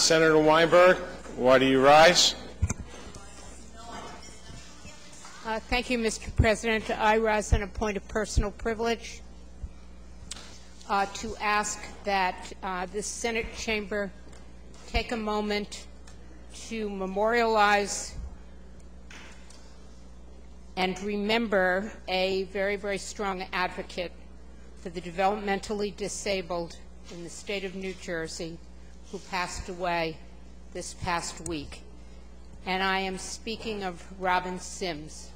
Senator Weinberg, why do you rise? Thank you, Mr. President. I rise on a point of personal privilege to ask that this Senate chamber take a moment to memorialize and remember a very, very strong advocate for the developmentally disabled in the state of New Jersey who passed away this past week. And I am speaking of Robin Sims,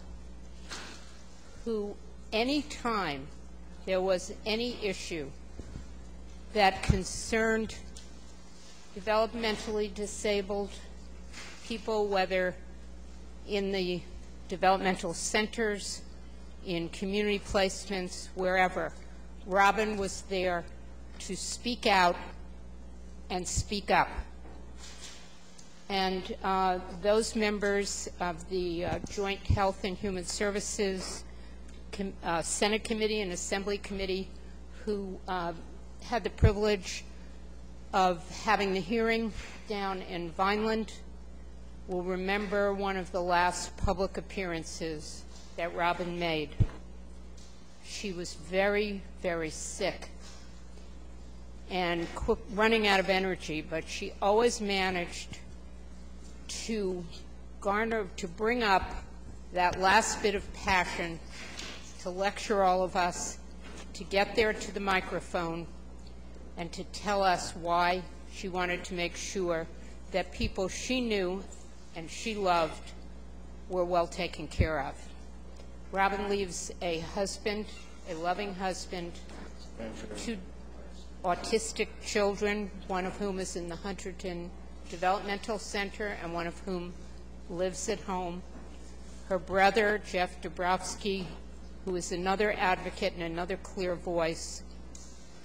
who any time there was any issue that concerned developmentally disabled people, whether in the developmental centers, in community placements, wherever, Robin was there to speak out and speak up. And those members of the Joint Health and Human Services Senate Committee and Assembly Committee who had the privilege of having the hearing down in Vineland will remember one of the last public appearances that Robin made. She was very, very sick and running out of energy, but she always managed to bring up that last bit of passion to lecture all of us, to get there to the microphone, and to tell us why she wanted to make sure that people she knew and she loved were well taken care of. Robin leaves a husband, a loving husband, 2 autistic children, one of whom is in the Hunterton Developmental Center and one of whom lives at home. Her brother, Jeff Dabrowski, who is another advocate and another clear voice.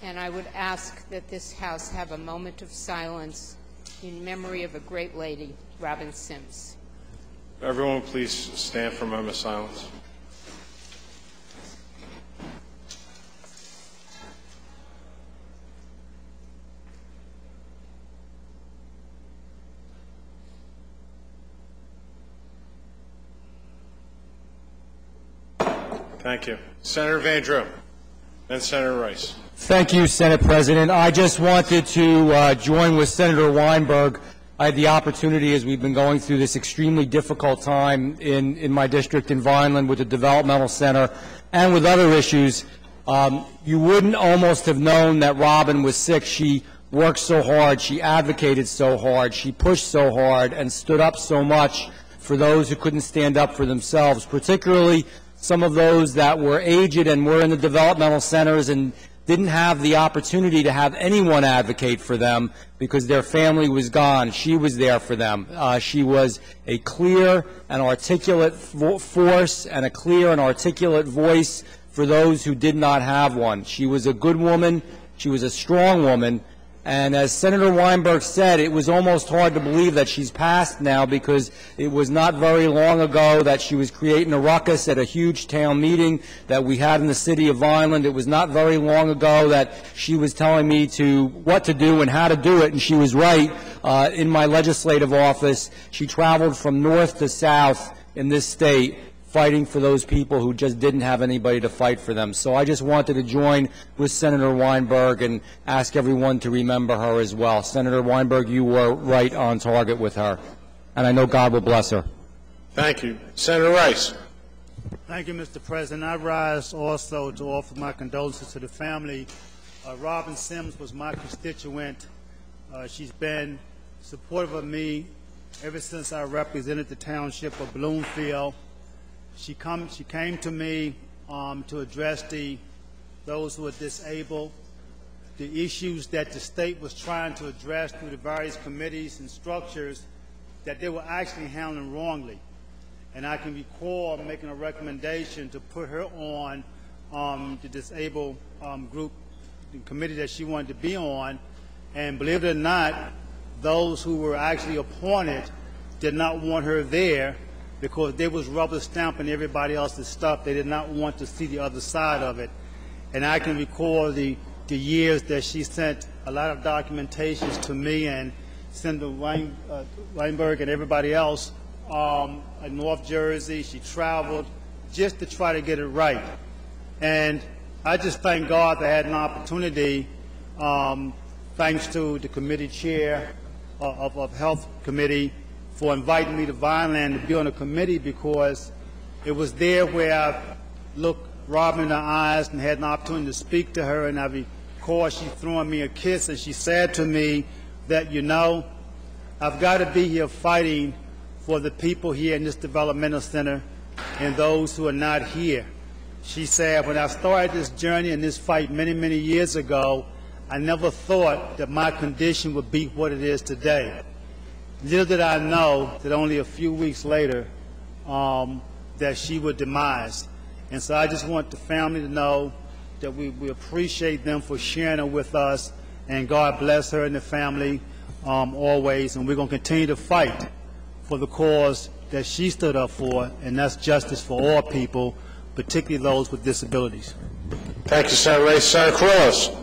And I would ask that this House have a moment of silence in memory of a great lady, Robin Sims. Everyone please stand for a moment of silence. Thank you. Senator Van Drew, then Senator Rice. Thank you, Senate President. I just wanted to join with Senator Weinberg. I had the opportunity, as we've been going through this extremely difficult time in my district in Vineland with the developmental center and with other issues, you wouldn't almost have known that Robin was sick. She worked so hard, she advocated so hard, she pushed so hard and stood up so much for those who couldn't stand up for themselves, particularly some of those that were aged and were in the developmental centers and didn't have the opportunity to have anyone advocate for them because their family was gone. She was there for them. She was a clear and articulate force and a clear and articulate voice for those who did not have one. She was a good woman. She was a strong woman. And as Senator Weinberg said, it was almost hard to believe that she's passed now because it was not very long ago that she was creating a ruckus at a huge town meeting that we had in the city of Vineland. It was not very long ago that she was telling me what to do and how to do it, and she was right. In my legislative office, she traveled from north to south in this state fighting for those people who just didn't have anybody to fight for them. So I just wanted to join with Senator Weinberg and ask everyone to remember her as well. Senator Weinberg, you were right on target with her, and I know God will bless her. Thank you. Senator Rice. Thank you, Mr. President. I rise also to offer my condolences to the family. Robin Sims was my constituent. She's been supportive of me ever since I represented the township of Bloomfield. She came to me to address those who are disabled, the issues that the state was trying to address through the various committees and structures that they were actually handling wrongly. And I can recall making a recommendation to put her on the disabled group, the committee that she wanted to be on, and believe it or not, those who were actually appointed did not want her there because they was rubber stamping everybody else's stuff. They did not want to see the other side of it. And I can recall the years that she sent a lot of documentations to me and Senator Weinberg and everybody else in North Jersey. She traveled just to try to get it right. And I just thank God that I had an opportunity, thanks to the committee chair of Health Committee, for inviting me to Vineland to be on a committee, because it was there where I looked Robin in the eyes and had an opportunity to speak to her, and I recall she throwing me a kiss, and she said to me that, you know, I've got to be here fighting for the people here in this developmental center and those who are not here. She said, when I started this journey and this fight many, many years ago, I never thought that my condition would be what it is today. Little did I know that only a few weeks later that she would demise. And so I just want the family to know that we appreciate them for sharing her with us, and God bless her and the family always. And we're going to continue to fight for the cause that she stood up for, and that's justice for all people, particularly those with disabilities. Thank you, Senator Ray. Senator Carrillos.